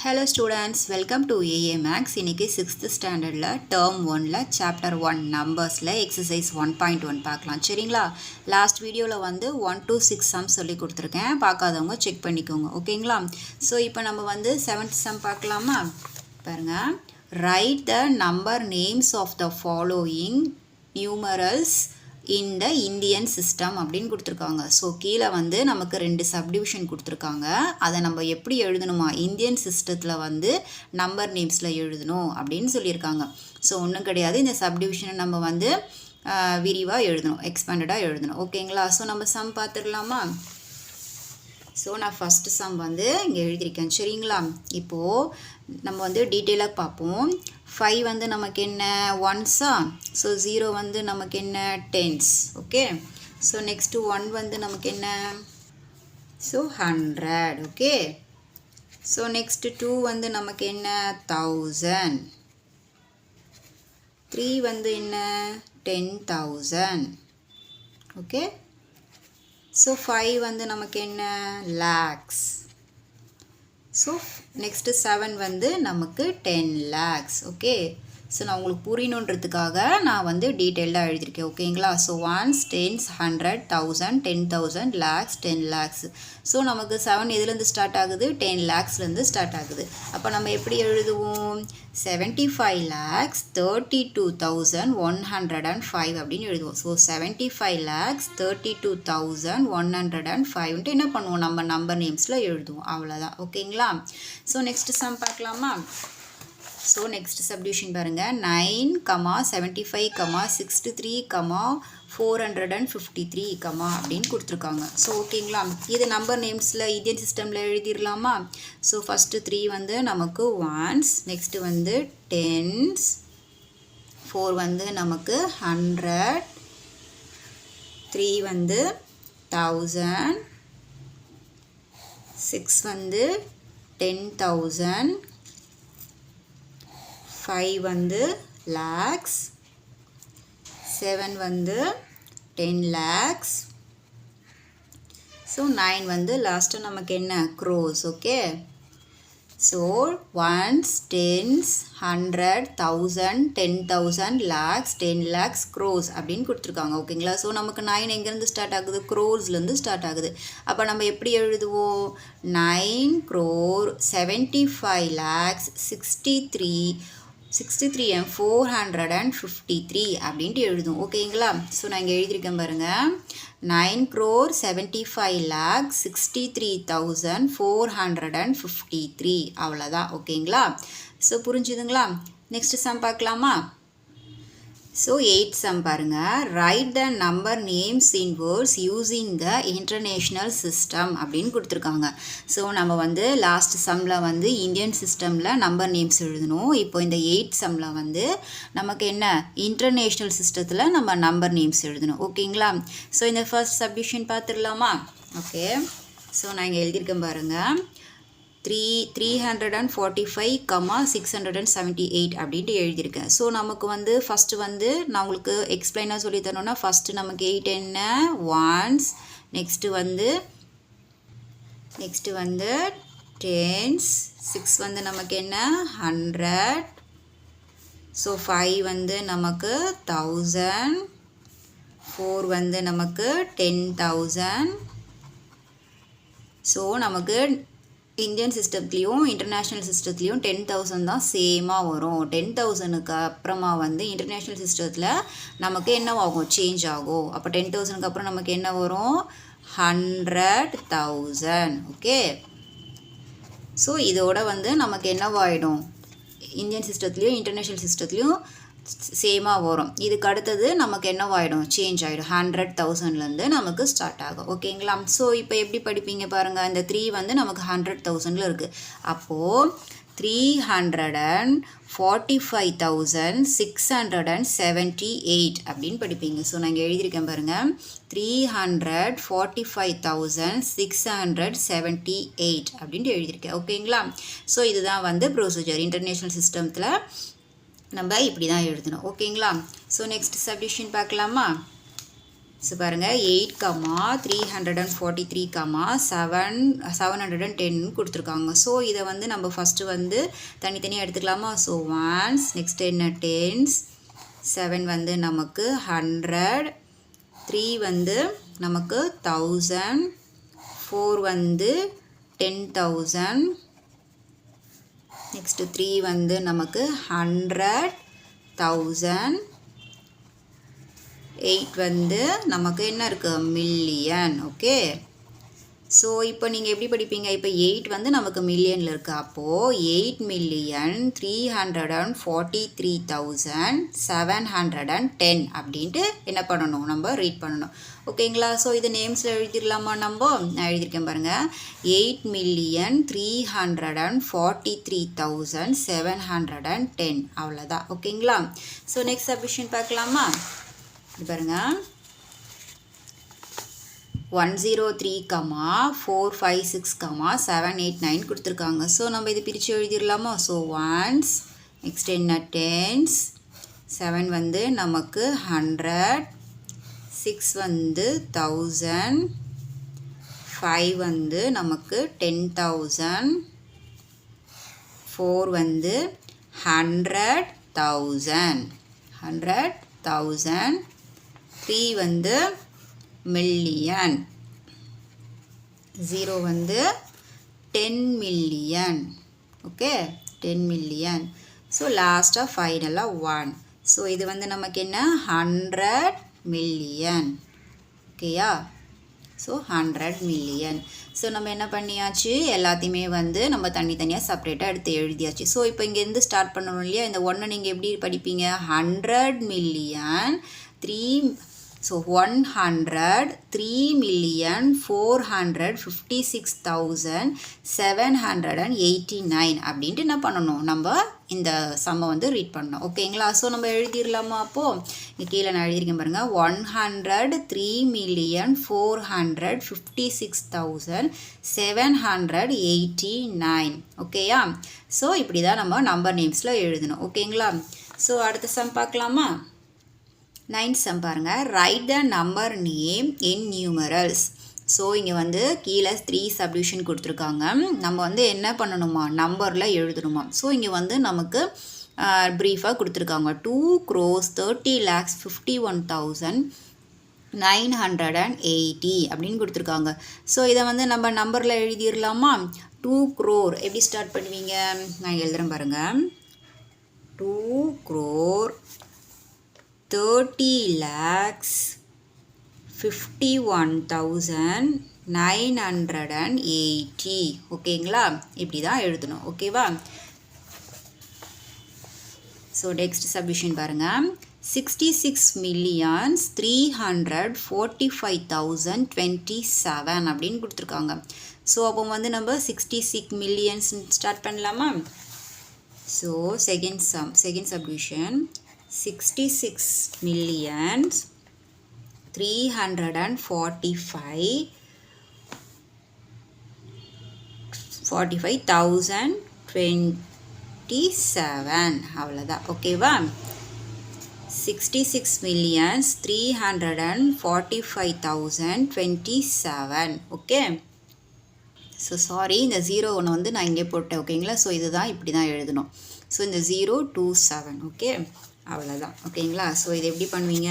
Hello students, welcome to AA Max. இன்னைக்கு 6th ஸ்டாண்டர்டில் term 1ல chapter 1 நம்பர்ஸில் exercise 1.1 பார்க்கலாம் சரிங்களா. லாஸ்ட் வீடியோவில் வந்து 1 to 6 sum சொல்லி கொடுத்துருக்கேன், பார்க்காதவங்க செக் பண்ணிக்கோங்க ஓகேங்களா. ஸோ இப்போ நம்ம வந்து 7th sum பார்க்கலாமா. பாருங்க, write the number names of the following numerals in the Indian system அப்படின்னு கொடுத்துருக்காங்க. ஸோ கீழே வந்து நமக்கு 2 சப்டிவிஷன் கொடுத்துருக்காங்க, அதை நம்ம எப்படி எழுதணுமா, இந்தியன் சிஸ்டத்தில் வந்து நம்பர் நேம்ஸில் எழுதணும் அப்படின்னு சொல்லியிருக்காங்க. ஸோ ஒன்றும் கிடையாது, இந்த சப்டிவிஷனை நம்ம வந்து விரிவாக எழுதணும், எக்ஸ்பேண்டடாக எழுதணும் ஓகேங்களா. ஸோ நம்ம சம் பார்த்துடலாமா. ஸோ நான் ஃபஸ்ட்டு சம் வந்து இங்கே எழுதியிருக்கேன் சரிங்களா. இப்போது நம்ம வந்து டீட்டெயிலாக பார்ப்போம். 5 வந்து நமக்கு என்ன ஒன்ஸா, ஸோ 0 வந்து நமக்கு என்ன டென்ஸ் ஓகே. ஸோ நெக்ஸ்ட்டு 1 வந்து நமக்கு என்ன, ஸோ 100 ஓகே. ஸோ நெக்ஸ்ட்டு 2 வந்து நமக்கு என்ன 1000, 3 வந்து என்ன 10,000 ஓகே. ஸோ 5 வந்து நமக்கு என்ன lakhs. ஸோ நெக்ஸ்ட்டு 7 வந்து நமக்கு 10 lakhs ஓகே. ஸோ நான் உங்களுக்கு புரியணுன்றதுக்காக நான் வந்து டீட்டெயில்டாக எழுதியிருக்கேன் ஓகேங்களா. So 1s 10s 100 1000 10,000 lakhs 10 lakhs. So நமக்கு 7 எதுலேருந்து ஸ்டார்ட் ஆகுது, 10 lakhsலேருந்து ஸ்டார்ட் ஆகுது. அப்போ நம்ம எப்படி எழுதுவோம், 75 lakhs 32,105 அப்படின்னு எழுதுவோம். ஸோ 75 lakhs 32,105 என்ன பண்ணுவோம், நம்ம நம்பர் நேம்ஸில் எழுதுவோம், அவ்வளோதான் ஓகேங்களா. ஸோ நெக்ஸ்ட் சம் பார்க்கலாமா. ஸோ நெக்ஸ்ட் சப்டிவிஷன் பாருங்கள், 9, 75, 63, 453 அப்படின்னு கொடுத்துருக்காங்க. ஸோ ஓகேங்களா, இது நம்பர் நேம்ஸில் இந்தியன் சிஸ்டமில் எழுதிடலாமா. ஸோ ஃபஸ்ட்டு 3 வந்து நமக்கு ஒன்ஸ், நெக்ஸ்ட்டு வந்து டென்ஸ், 4 வந்து நமக்கு 100, 3 வந்து 1000, 6 வந்து 10,000, 5 வந்து lakhs, 7 வந்து 10 lakhs. ஸோ 9 வந்து லாஸ்ட்டு நமக்கு என்ன crores okay. So 1s 10s 100 1000 10,000 lakhs 10 lakhs crores அப்படின்னு கொடுத்துருக்காங்க ஓகேங்களா. ஸோ நமக்கு 9 எங்கேருந்து ஸ்டார்ட் ஆகுது, க்ரோர்ஸ்லேருந்து ஸ்டார்ட் ஆகுது. அப்போ நம்ம எப்படி எழுதுவோம், 9 crore 75 lakhs 63 and 453 அப்படின்ட்டு எழுதும் ஓகேங்களா. ஸோ நான் இங்கே எழுதியிருக்கேன் பாருங்கள், 9 crore 75 lakhs 63,453 அவ்வளோதான் ஓகேங்களா. ஸோ புரிஞ்சுதுங்களா. நெக்ஸ்ட் சம் பார்க்கலாமா. ஸோ 8th சம் பாருங்கள், right the number names in words using the international system அப்படின்னு கொடுத்துருக்காங்க. ஸோ நம்ம வந்து லாஸ்ட் சம்மில் வந்து இந்தியன் சிஸ்டமில் நம்பர் நேம்ஸ் எழுதணும். இப்போ இந்த 8th சம்மில் வந்து நமக்கு என்ன இன்டர்நேஷ்னல் சிஸ்டத்தில் நம்ம நம்பர் நேம்ஸ் எழுதணும் ஓகேங்களா. ஸோ இந்த ஃபர்ஸ்ட் சப்டிவிஷன் பார்த்துடலாமா. ஓகே, ஸோ நான் இங்கே எழுதியிருக்கேன் பாருங்கள், 345, 678 அப்படின்ட்டு எழுதியிருக்கேன். ஸோ நமக்கு வந்து ஃபஸ்ட்டு வந்து நான் உங்களுக்கு எக்ஸ்பிளைனாக சொல்லி தரணும்னா, ஃபஸ்ட்டு நமக்கு 8 என்ன ஒன்ஸ், நெக்ஸ்ட்டு வந்து டென்ஸ், 6 வந்து நமக்கு என்ன 100, ஸோ 5 வந்து நமக்கு 1000, 4 வந்து நமக்கு 10,000. ஸோ நமக்கு இந்தியன் சிஸ்டத்துலேயும் இன்டர்நேஷ்னல் சிஸ்டத்துலேயும் 10,000 தான் சேமாக வரும். 10,000க்கு அப்புறமா வந்து இன்டர்நேஷ்னல் சிஸ்டத்தில் நமக்கு என்ன ஆகும், சேஞ்ச் ஆகும். அப்போ 10,000க்கு அப்புறம் நமக்கு என்ன வரும் 100,000 ஓகே. ஸோ இதோட வந்து நமக்கு என்னவாயிடும், இந்தியன் சிஸ்டத்துலேயும் இன்டர்நேஷ்னல் சிஸ்டத்துலேயும் சேமாக வரும். இதுக்கு அடுத்தது நமக்கு என்னவாயிடும், சேஞ்ச் ஆகிடும், 100,000லேருந்து நமக்கு ஸ்டார்ட் ஆகும் ஓகேங்களா. ஸோ இப்போ எப்படி படிப்பீங்க பாருங்கள், இந்த 3 வந்து நமக்கு 100,000ல் இருக்குது. அப்போது 345,678 அப்படின்னு படிப்பீங்க. ஸோ நான் இங்கே எழுதியிருக்கேன் பாருங்கள், 345,678 அப்படின்ட்டு எழுதியிருக்கேன் ஓகேங்களா. ஸோ இதுதான் வந்து ப்ரொசீஜர் இன்டர்நேஷ்னல் சிஸ்டத்தில் நம்ம இப்படி தான் எழுதணும் ஓகேங்களா. ஸோ நெக்ஸ்ட் சப்டிவிஷன் பார்க்கலாமா. ஸோ பாருங்கள் 8,343, 710 கொடுத்துருக்காங்க. ஸோ இதை வந்து நம்ம ஃபஸ்ட்டு வந்து தனித்தனியாக எடுத்துக்கலாமா? ஸோ ஒன்ஸ், நெக்ஸ்ட் என்ன டென்ஸ், 7 வந்து நமக்கு 100, 3 வந்து நமக்கு 1000, 4 வந்து 10,000, நெக்ஸ்ட்டு 3 வந்து நமக்கு 100,000, 8 வந்து நமக்கு என்ன இருக்குது மில்லியன். ஓகே, ஸோ இப்போ நீங்கள் எப்படி படிப்பீங்க? இப்போ 8 வந்து நமக்கு மில்லியனில் இருக்குது. அப்போது 8,343,710 அப்படின்ட்டு என்ன பண்ணணும்? நம்ம ரீட் பண்ணணும். ஓகேங்களா? ஸோ இது நேம்ஸில் எழுதிடலாமா? நம்ம நான் எழுதியிருக்கேன் பாருங்கள். 8,343,710 அவ்வளோதான். ஓகேங்களா? ஸோ நெக்ஸ்ட் சப்டிவிஷன் பார்க்கலாமா? பாருங்க 103, 456, 789 கொடுத்துருக்காங்க. ஸோ நம்ம இது பிரித்து எழுதிடலாமா? ஸோ ஒன்ஸ், நெக்ஸ்ட் என்ன டென்ஸ், 7 வந்து நமக்கு 100, 6 வந்து 1000, 5 வந்து நமக்கு 10,000, 4 வந்து 100,000, 3 வந்து மில்லியன், 0 வந்து 10 மில்லியன். Okay, 10 million. ஸோ லாஸ்ட்டாக ஃபைனலாக 1. ஸோ இது வந்து நமக்கு என்ன 100 மில்லியன். ஓகேயா? So 100 million. ஸோ நம்ம என்ன பண்ணியாச்சு? எல்லாத்தையுமே வந்து நம்ம தனித்தனியாக செப்பரேட்டாக எடுத்து எழுதியாச்சு. ஸோ இப்போ இங்கேருந்து ஸ்டார்ட் பண்ணணும் இல்லையா? இந்த 1 நீங்கள் எப்படி படிப்பீங்க? 100 மில்லியன் 3, ஸோ 103,456,789 அப்படின்ட்டு என்ன பண்ணணும்? நம்ம இந்த சம்மை வந்து ரீட் பண்ணணும். ஓகேங்களா? ஸோ நம்ம எழுதிடலாமா? அப்போது இங்கே கீழே நான் எழுதியிருக்கேன் பாருங்கள். 103,456,789. ஓகேயா? ஸோ இப்படி தான் நம்ம நம்பர் நேம்ஸில் எழுதணும். ஓகேங்களா? ஸோ அடுத்த சம் பார்க்கலாமா? 9th சம் பாருங்கள். Right the number name in numerals. So இங்கே வந்து கீழே 3 சப்டிவிஷன் கொடுத்துருக்காங்க. நம்ம வந்து என்ன பண்ணணுமா? நம்பரில் எழுதணுமா? ஸோ இங்கே வந்து நமக்கு ப்ரீஃபாக கொடுத்துருக்காங்க. 2,30,51,980 அப்படின்னு கொடுத்துருக்காங்க. ஸோ இதை வந்து நம்ம நம்பரில் எழுதிடலாமா? 2 crore எப்படி ஸ்டார்ட் பண்ணுவீங்க? நான் எழுதுகிறேன் பாருங்கள். 2 crore 30,51,980. ஓகேங்களா? இப்படி தான் எழுதணும். ஓகேவா? ஸோ நெக்ஸ்ட் சப்டிவிஷன் பாருங்கள். 66,345,027 அப்படின்னு கொடுத்துருக்காங்க. ஸோ அப்போ வந்து நம்ம 66 மில்லியன்ஸ் ஸ்டார்ட் பண்ணலாமா? ஸோ செகண்ட் சப்டிவிஷன் 66,345,027 அவ்வளோதான். ஓகேவா? 66,345,027. ஓகே, ஸோ சாரி, இந்த 0 ஒன்று வந்து நான் இங்கே போட்டேன். ஓகேங்களா? ஸோ இதுதான் இப்படி தான் எழுதணும். ஸோ இந்த 027. ஓகே, அவ்வளோதான். ஓகேங்களா? ஸோ இது எப்படி பண்ணுவீங்க?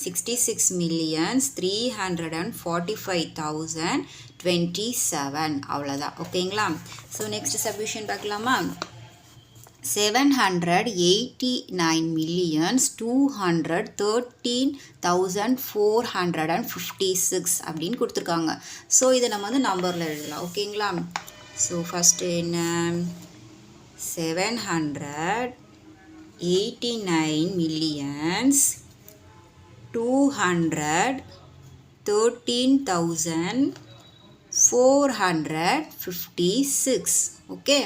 66,345,027 அவ்வளோதான். ஓகேங்களா? ஸோ நெக்ஸ்ட் சப்டிவிஷன் பார்க்கலாமா? 789,213,456 அப்படின்னு கொடுத்துருக்காங்க. ஸோ இதை நம்ம வந்து நம்பரில் எழுதலாம். ஓகேங்களா? ஸோ ஃபஸ்ட்டு என்ன? 789,213,456. ஓகே,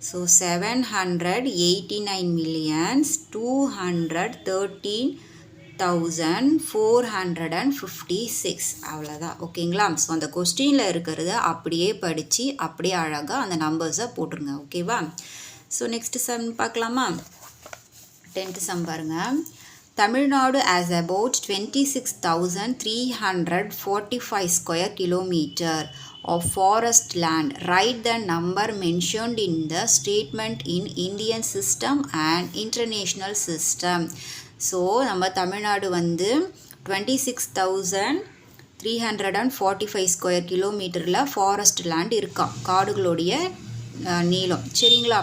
ஸோ 789,213,456 அவ்வளோதான். ஓகேங்களா? ஸோ அந்த கொஸ்டினில் இருக்கிறத அப்படியே படித்து அப்படியே அழகாக அந்த நம்பர்ஸை போட்டுருங்க. ஓகேவா? ஸோ நெக்ஸ்ட் சம் பார்க்கலாமா? 10th சம் பாருங்கள். Tamil has about 26,345 square kilometer of forest land. Write the number mentioned in the statement in Indian system and international system. So நம்ம தமிழ்நாடு வந்து 26,345 ஸ்கொயர் கிலோமீட்டரில் ஃபாரஸ்ட் லேண்ட் இருக்கான், காடுகளுடைய நீளம். சரிங்களா?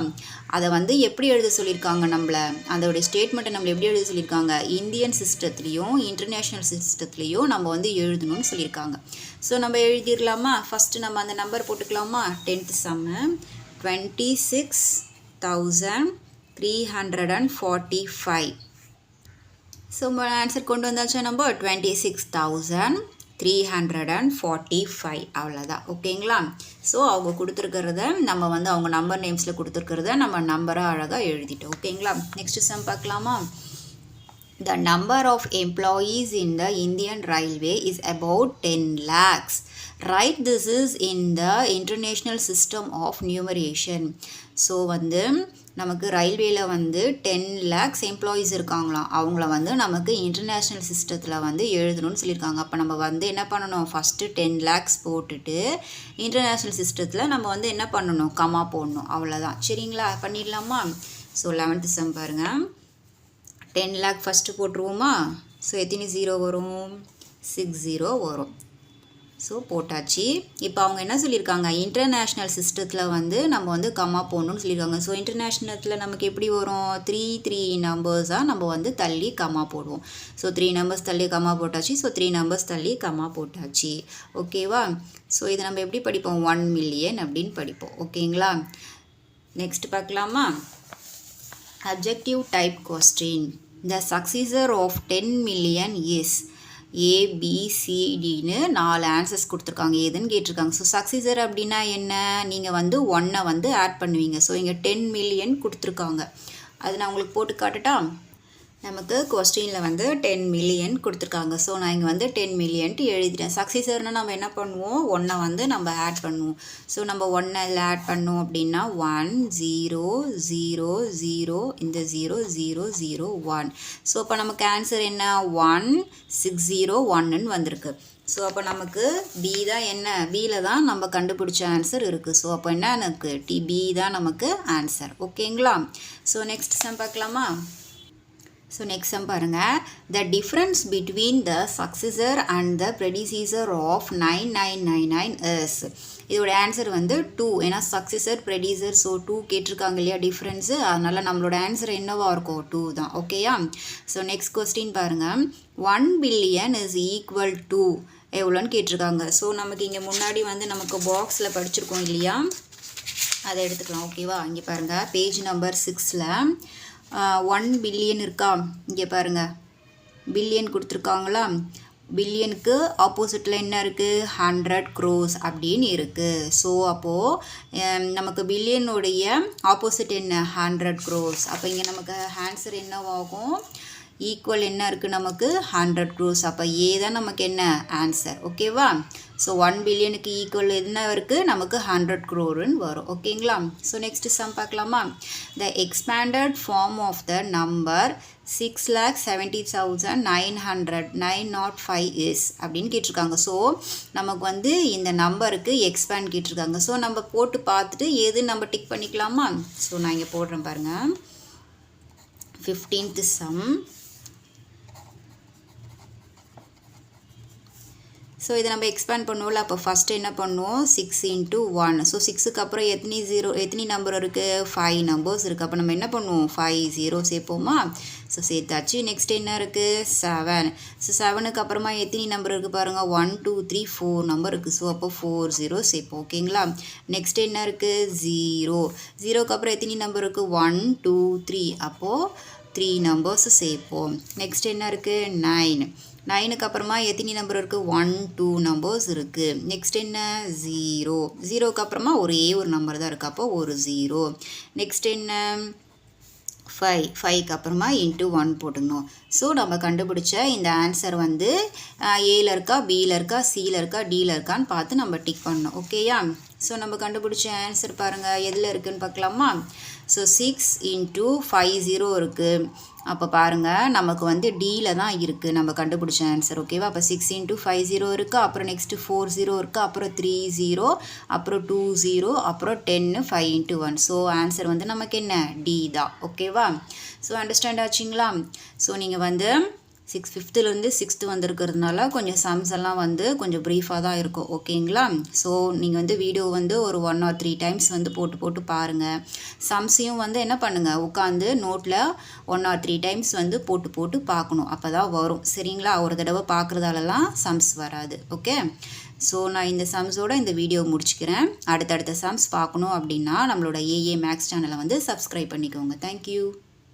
அதை வந்து எப்படி எழுத சொல்லியிருக்காங்க நம்மளை, அதோடைய ஸ்டேட்மெண்ட்டை நம்மளை எப்படி எழுத சொல்லியிருக்காங்க, இந்தியன் சிஸ்டத்துலேயும் இன்டர்நேஷ்னல் சிஸ்டத்துலேயும் நம்ம வந்து எழுதணும்னு சொல்லியிருக்காங்க. ஸோ நம்ம எழுதிடலாமா? ஃபஸ்ட்டு நம்ம அந்த நம்பர் போட்டுக்கலாமா? 10th சம்மு 26,345. ஸோ ஆன்சர் கொண்டு வந்தாச்சா நம்ம 26,345. அவ்வளோதான். ஓகேங்களா? ஸோ அவங்க கொடுத்துருக்கிறத நம்ம வந்து அவங்க நம்பர் நேம்ஸில் கொடுத்துருக்கிறத நம்ம நம்பராக அழகாக எழுதிட்டோம். ஓகேங்களா? நெக்ஸ்ட் சம் பார்க்கலாமா? The number of employees in the Indian Railway is about 10 lakhs. Write this is in the international system of numeration. So வந்து நமக்கு ரயில்வேல வந்து 10 lakhs எம்ப்ளாயீஸ் இருக்காங்களாம். அவங்கள வந்து நமக்கு இன்டர்நேஷ்னல் சிஸ்டத்தில் வந்து எழுதணும்னு சொல்லியிருக்காங்க. அப்போ நம்ம வந்து என்ன பண்ணணும்? ஃபஸ்ட்டு 10 lakhs போட்டுட்டு இன்டர்நேஷ்னல் சிஸ்டத்தில் நம்ம வந்து என்ன பண்ணணும்? கமா போடணும். அவ்வளோதான். சரிங்களா? பண்ணிடலாமா? ஸோ 11th சம் பாருங்கள். 10 lakh ஃபஸ்ட்டு போட்டுருவோமா? ஸோ எத்தனை 0 வரும்? 6 0 வரும். ஸோ போட்டாச்சு. இப்போ அவங்க என்ன சொல்லியிருக்காங்க? இன்டர்நேஷ்னல் சிஸ்டத்தில் வந்து நம்ம வந்து கம்மா போடணும்னு சொல்லியிருக்காங்க. ஸோ இன்டர்நேஷ்னத்தில் நமக்கு எப்படி வரும்? 3 நம்பர்ஸாக நம்ம வந்து தள்ளி கம்மா போடுவோம். ஸோ 3 numbers தள்ளி கம்மா போட்டாச்சு. ஸோ 3 numbers தள்ளி கம்மா போட்டாச்சு. ஓகேவா? ஸோ இதை நம்ம எப்படி படிப்போம்? 1 million அப்படின்னு படிப்போம். ஓகேங்களா? நெக்ஸ்ட் பார்க்கலாமா? Adjective type question. The successor of 10 million is ABCDன்னு 4 answers கொடுத்துருக்காங்க. எதுன்னு கேட்டிருக்காங்க. ஸோ சக்சஸர் அப்படின்னா என்ன? நீங்கள் வந்து 1 வந்து ஆட் பண்ணுவீங்க. ஸோ இங்கே 10 million கொடுத்துருக்காங்க. அது நான் உங்களுக்கு போட்டு காட்டுட்டா? நமக்கு கொஸ்டினில் வந்து 10 million கொடுத்துருக்காங்க. ஸோ நான் இங்கே வந்து 10 million எழுதிட்டேன். சக்சஸர்னால் நம்ம என்ன பண்ணுவோம்? 1 வந்து நம்ம ஆட் பண்ணுவோம். ஸோ நம்ம 1 இதில் ஆட் பண்ணோம் அப்படின்னா 1 0 0 0 இந்த 0 0 0 1. ஸோ அப்போ நமக்கு ஆன்சர் என்ன? 1 6 0 1ன்னு வந்திருக்கு. ஸோ அப்போ நமக்கு பி தான் என்ன? பியில் தான் நம்ம கண்டுபிடிச்ச ஆன்சர் இருக்குது. ஸோ அப்போ என்ன எனக்கு பி தான் நமக்கு ஆன்சர். ஓகேங்களா? ஸோ நெக்ஸ்ட் சம் பார்க்கலாமா? ஸோ நெக்ஸ்ட் சம் பாருங்கள். The difference between the successor and the predecessor of 9999 is. இதோட ஆன்சர் வந்து 2. ஏன்னா சக்சஸர் ப்ரெடிசர், ஸோ 2 கேட்டிருக்காங்க இல்லையா டிஃப்ரென்ஸு. அதனால் நம்மளோட ஆன்சர் என்னவாக இருக்கும்? 2 தான். ஓகேயா? ஸோ நெக்ஸ்ட் கொஸ்டின் பாருங்கள். 1 billion இஸ் ஈக்குவல் டு எவ்வளோன்னு கேட்டிருக்காங்க. ஸோ நமக்கு இங்கே முன்னாடி வந்து நமக்கு பாக்ஸில் படிச்சிருக்கோம் இல்லையா? அதை எடுத்துக்கலாம். ஓகேவா? இங்கே பாருங்கள், பேஜ் நம்பர் 6ல் 1 billion இருக்கா? இங்கே பாருங்கள், பில்லியன் கொடுத்துருக்காங்களா? பில்லியனுக்கு ஆப்போசிட்டில் என்ன இருக்குது? 100 crores அப்படின்னு இருக்குது. ஸோ அப்போது நமக்கு பில்லியனுடைய ஆப்போசிட் என்ன? 100 crores. அப்போ இங்கே நமக்கு ஆன்சர் என்னவாகும்? ஈக்குவல் என்ன இருக்குது நமக்கு? 100 crores. அப்போ ஏ தான் நமக்கு என்ன? ஆன்சர். ஓகேவா? ஸோ 1 பில்லியனுக்கு ஈக்குவல் என்ன இருக்குது? நமக்கு 100 crores வரும். ஓகேங்களா? ஸோ நெக்ஸ்ட் சம் பார்க்கலாமா? The expanded form of the number 6,70,905 is அப்படின்னு கேட்டிருக்காங்க. ஸோ நமக்கு வந்து இந்த நம்பருக்கு எக்ஸ்பேண்ட் கேட்டிருக்காங்க. ஸோ நம்ம போட்டு பார்த்துட்டு எது நம்ம டிக் பண்ணிக்கலாமா? ஸோ நான் இங்கே போடுறேன் பாருங்கள். 15th some. ஸோ இதை நம்ம எக்ஸ்பேண்ட் பண்ணுவோம்ல. அப்போ ஃபஸ்ட்டு என்ன பண்ணுவோம்? 6 into 1. ஸோ 6க்கு அப்புறம் எத்தனை நம்பர் இருக்குது? 5 numbers இருக்குது. அப்போ நம்ம என்ன பண்ணுவோம்? 5 0 சேர்ப்போமா? ஸோ சேர்த்தாச்சு. நெக்ஸ்ட் என்ன இருக்குது? 7. ஸோ 7க்கு அப்புறமா எத்தனை நம்பர் இருக்குது பாருங்கள்? 1 2 3 4 நம்பர் இருக்குது. ஸோ அப்போ 4 0 சேர்ப்போம். ஓகேங்களா? நெக்ஸ்ட் என்ன இருக்குது? 0. 0க்கு அப்புறம் எத்தனை நம்பர் இருக்குது? 1 2 3. அப்போது 3 numbers சேர்ப்போம். நெக்ஸ்ட் என்ன இருக்குது? 9. 9க்கு அப்புறமா எத்தனை நம்பர் இருக்குது? 1 2 numbers இருக்குது. நெக்ஸ்ட் என்ன? 0. 0க்கு அப்புறமா ஒரே ஒரு நம்பர் தான் இருக்குது. அப்போ ஒரு 0. நெக்ஸ்ட் என்ன? 5. 5க்கு அப்புறமா இன்ட்டு 1 போட்டுக்கணும். ஸோ நம்ம கண்டுபிடிச்ச இந்த ஆன்சர் வந்து ஏல இருக்கா, பியில் இருக்கா, சியில் இருக்கா, டியில் இருக்கான்னு பார்த்து நம்ம டிக் பண்ணணும். ஓகேயா? ஸோ நம்ம கண்டுபிடிச்ச ஆன்சர் பாருங்கள் எதில் இருக்குதுன்னு பார்க்கலாமா. ஸோ 6 × 50 இருக்குது. அப்போ பாருங்கள் நமக்கு வந்து டியில் தான் இருக்குது நம்ம கண்டுபிடிச்ச ஆன்சர். ஓகேவா. அப்போ 6 × 50 இருக்குது, அப்புறம் நெக்ஸ்ட்டு 40 இருக்குது, அப்புறம் 30, அப்புறம் 20, அப்புறம் 10, 5 × 1. ஸோ ஆன்சர் வந்து நமக்கு என்ன டி தான். ஓகேவா. ஸோ அண்டர்ஸ்டாண்ட் ஆச்சுங்களா. ஸோ நீங்கள் வந்து 5th சிக்ஸ்த்து வந்திருக்கிறதுனால கொஞ்சம் சம்ஸ் எல்லாம் வந்து கொஞ்சம் ப்ரீஃபாக தான் இருக்கும். ஓகேங்களா. ஸோ நீங்கள் வந்து வீடியோ வந்து ஒரு 1 or 3 டைம்ஸ் வந்து போட்டு பாருங்கள். சம்ஸையும் வந்து என்ன பண்ணுங்கள், உட்காந்து நோட்டில் 1 or 3 டைம்ஸ் வந்து போட்டு பார்க்கணும். அப்போ தான் வரும். சரிங்களா. ஒரு தடவை பார்க்குறதாலலாம் சம்ஸ் வராது. ஓகே. ஸோ நான் இந்த சம்ஸோட இந்த வீடியோ முடிச்சுக்கிறேன். அடுத்தடுத்த சம்ஸ் பார்க்கணும் அப்படின்னா நம்மளோட ஏஏ மேக்ஸ் சேனலை வந்து சப்ஸ்கிரைப் பண்ணிக்கோங்க. தேங்க்யூ.